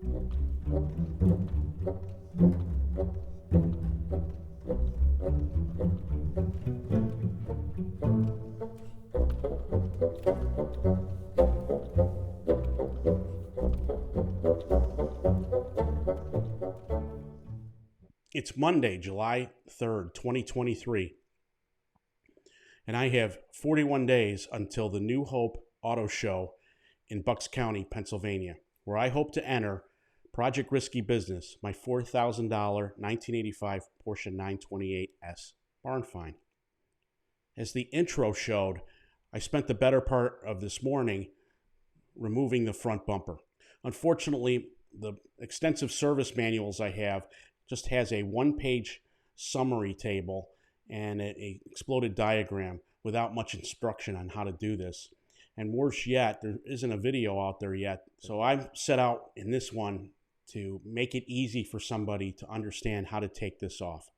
It's Monday, July 3rd, 2023, and I have 41 days until the New Hope Auto Show in Bucks County, Pennsylvania, where I hope to enter Project Risky Business, my $4,000 1985 Porsche 928S barn find. As the intro showed, I spent the better part of this morning removing the front bumper. Unfortunately, the extensive service manuals I have just has a one-page summary table and an exploded diagram without much instruction on how to do this. And worse yet, there isn't a video out there yet. So I've set out in this one to make it easy for somebody to understand how to take this off.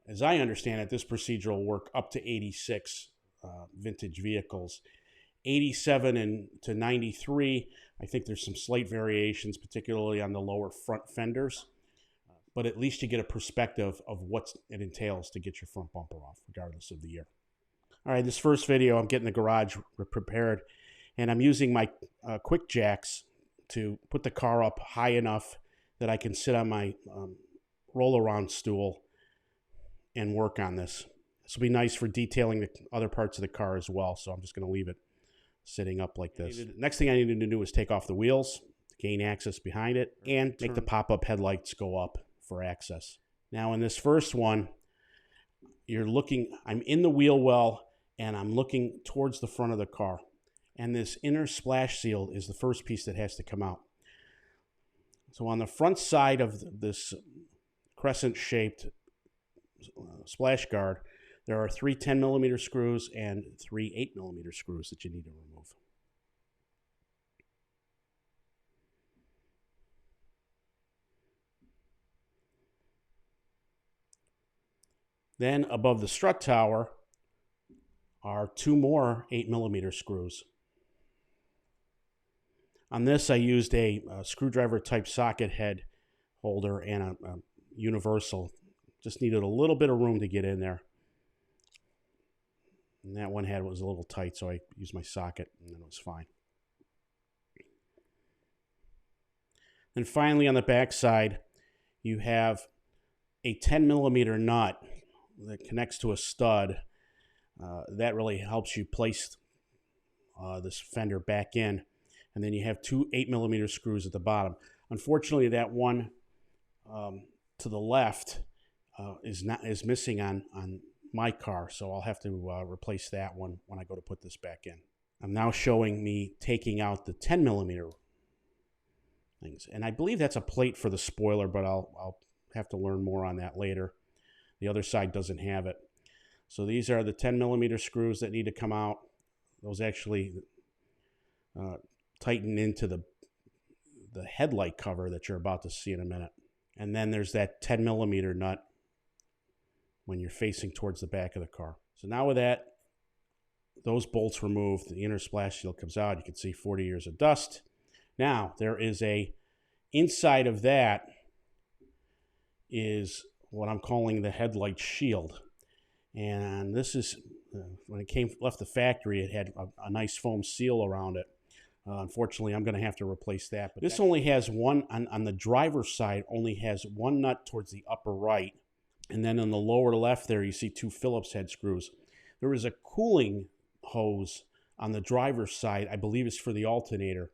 As I understand it, this procedure will work up to 86 vintage vehicles. 87 and to 93, I think there's some slight variations, particularly on the lower front fenders. But at least you get a perspective of what it entails to get your front bumper off, regardless of the year. All right, this first video, I'm getting the garage prepared, and I'm using my Quik jacks to put the car up high enough that I can sit on my roll-around stool and work on this. This will be nice for detailing the other parts of the car as well, so I'm just going to leave it sitting up like this. Next thing I needed to do is take off the wheels, gain access behind it, and make the pop-up headlights go up for access. Now in this first one, I'm in the wheel well and I'm looking towards the front of the car. And this inner splash seal is the first piece that has to come out. So on the front side of this crescent-shaped splash guard, there are 3 10mm screws and 3 8mm screws that you need to remove. Then above the strut tower are 2 more 8mm screws. On this, I used a screwdriver type socket head holder and a universal. Just needed a little bit of room to get in there. And that one head was a little tight, so I used my socket and then it was fine. And finally, on the back side, you have a 10mm nut that connects to a stud. That really helps you place this fender back in. And then you have 2 8mm screws at the bottom. Unfortunately, that one to the left is missing on my car, so I'll have to replace that one when I go to put this back in. I'm now showing me taking out the 10mm things. And I believe that's a plate for the spoiler, but I'll have to learn more on that later. The other side doesn't have it. So these are the 10mm screws that need to come out. Those actually tighten into the headlight cover that you're about to see in a minute. And then there's that 10mm nut when you're facing towards the back of the car. So now with that, those bolts removed, the inner splash seal comes out. You can see 40 years of dust. Now there is inside of that is what I'm calling the headlight shield. And this is, when it left the factory, it had a nice foam seal around it. Unfortunately, I'm going to have to replace that. But this only has one, on the driver's side, only has one nut towards the upper right. And then on the lower left there, you see 2 Phillips head screws. There is a cooling hose on the driver's side, I believe it's for the alternator.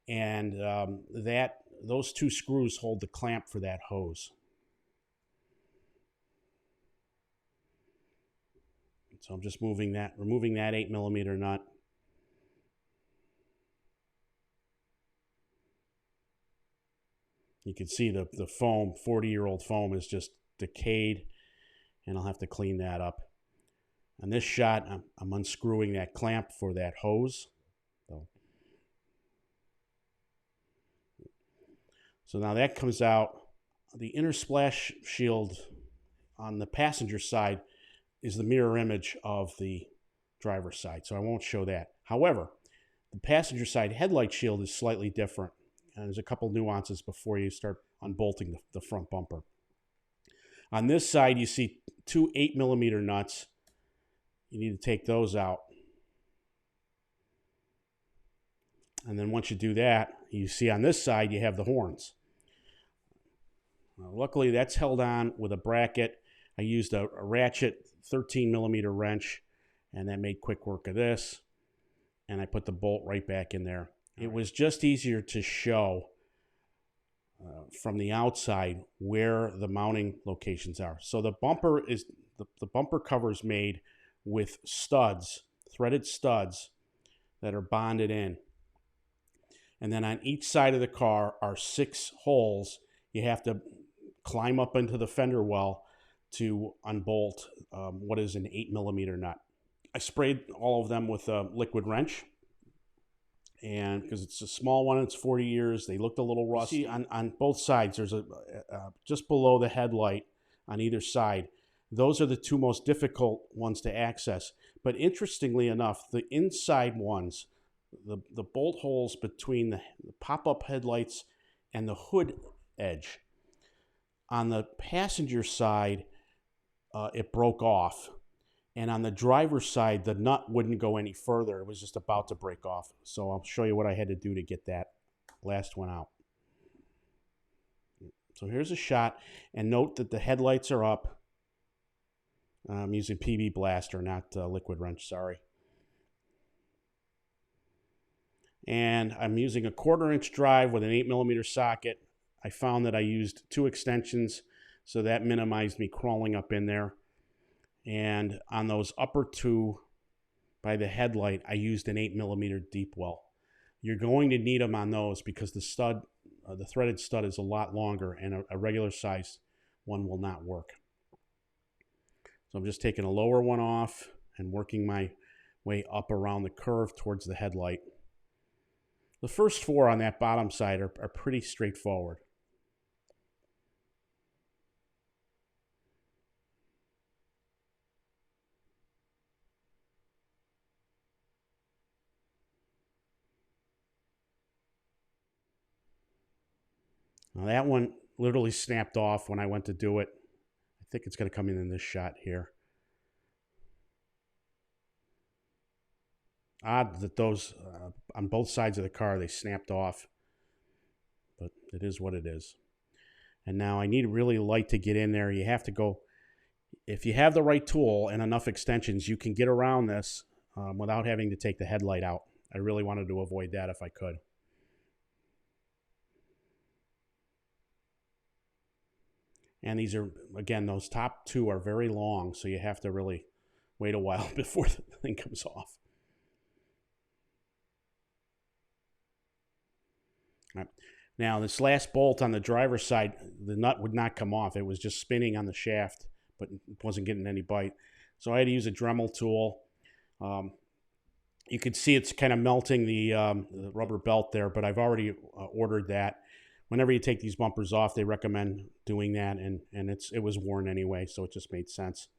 And those 2 screws hold the clamp for that hose. So I'm just removing that 8mm nut. You can see the foam, 40-year-old foam, is just decayed, and I'll have to clean that up. On this shot, I'm unscrewing that clamp for that hose. So now that comes out. The inner splash shield on the passenger side is the mirror image of the driver's side, so I won't show that. However, the passenger side headlight shield is slightly different. and there's a couple nuances before you start unbolting the front bumper. On this side, you see two 8mm nuts. You need to take those out. And then once you do that, you see on this side, you have the horns. Luckily, that's held on with a bracket. I used a ratchet 13mm wrench, and that made quick work of this. And I put the bolt right back in there. It was just easier to show from the outside where the mounting locations are. So the bumper is the bumper cover is made with studs, threaded studs that are bonded in. And then on each side of the car are 6 holes. You have to climb up into the fender well to unbolt what is an 8mm nut. I sprayed all of them with a liquid wrench, and because it's a small one, it's 40 years. They looked a little rusty. On both sides, there's a just below the headlight on either side. Those are the two most difficult ones to access. But interestingly enough, the inside ones, the bolt holes between the pop-up headlights and the hood edge, on the passenger side, it broke off. And on the driver's side, the nut wouldn't go any further. It was just about to break off. So I'll show you what I had to do to get that last one out. So here's a shot. And note that the headlights are up. I'm using PB Blaster, not liquid wrench, sorry. And I'm using a 1/4-inch drive with an 8mm socket. I found that I used 2 extensions, so that minimized me crawling up in there. And on those upper 2 by the headlight, I used an 8mm deep well. You're going to need them on those because the stud, the threaded stud is a lot longer, and a regular size one will not work. So I'm just taking a lower one off and working my way up around the curve towards the headlight. The first 4 on that bottom side are pretty straightforward. Now that one literally snapped off when I went to do it. I think it's going to come in this shot here. Odd that those, on both sides of the car, they snapped off. But it is what it is. And now I need really light to get in there. You have to go, if you have the right tool and enough extensions, you can get around this without having to take the headlight out. I really wanted to avoid that if I could. And these are, again, those top 2 are very long, so you have to really wait a while before the thing comes off. All right. Now, this last bolt on the driver's side, the nut would not come off. It was just spinning on the shaft, but it wasn't getting any bite. So I had to use a Dremel tool. You could see it's kind of melting the rubber belt there, but I've already ordered that. Whenever you take these bumpers off, they recommend doing that, and it was worn anyway, so it just made sense.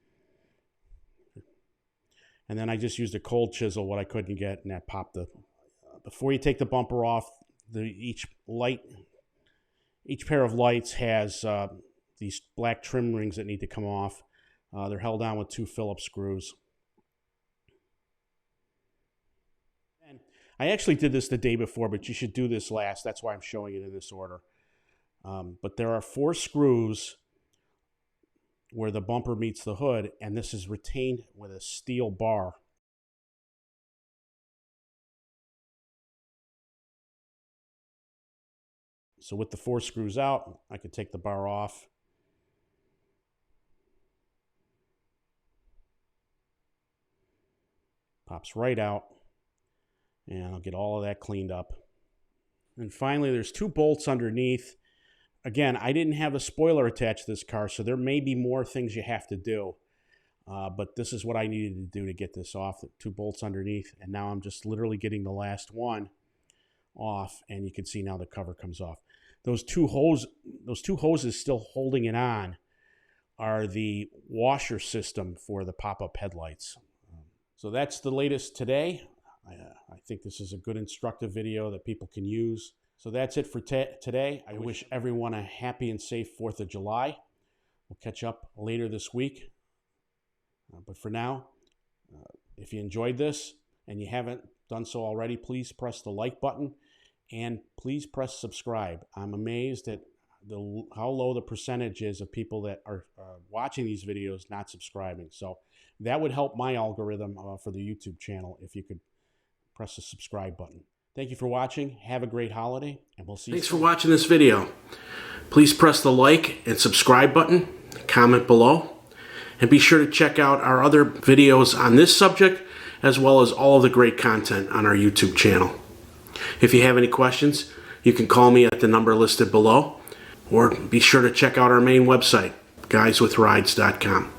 And then I just used a cold chisel, what I couldn't get, and that popped the... Before you take the bumper off, each pair of lights has these black trim rings that need to come off. They're held on with 2 Phillips screws. I actually did this the day before, but you should do this last. That's why I'm showing it in this order. But there are 4 screws where the bumper meets the hood, and this is retained with a steel bar. So with the 4 screws out, I could take the bar off. Pops right out. And I'll get all of that cleaned up. And finally, there's 2 bolts underneath. Again, I didn't have a spoiler attached to this car, so there may be more things you have to do. But this is what I needed to do to get this off. 2 bolts underneath. And now I'm just literally getting the last one off. And you can see now the cover comes off. Those two hoses still holding it on are the washer system for the pop-up headlights. So that's the latest today. I think this is a good instructive video that people can use. So that's it for today. I wish everyone a happy and safe 4th of July. We'll catch up later this week. But for now, if you enjoyed this and you haven't done so already, please press the like button and please press subscribe. I'm amazed at how low the percentage is of people that are watching these videos not subscribing. So that would help my algorithm for the YouTube channel if you could press the subscribe button. Thank you for watching. Have a great holiday, and we'll see you soon. Thanks for watching this video. Please press the like and subscribe button, comment below, and be sure to check out our other videos on this subject, as well as all of the great content on our YouTube channel. If you have any questions, you can call me at the number listed below, or be sure to check out our main website, guyswithrides.com.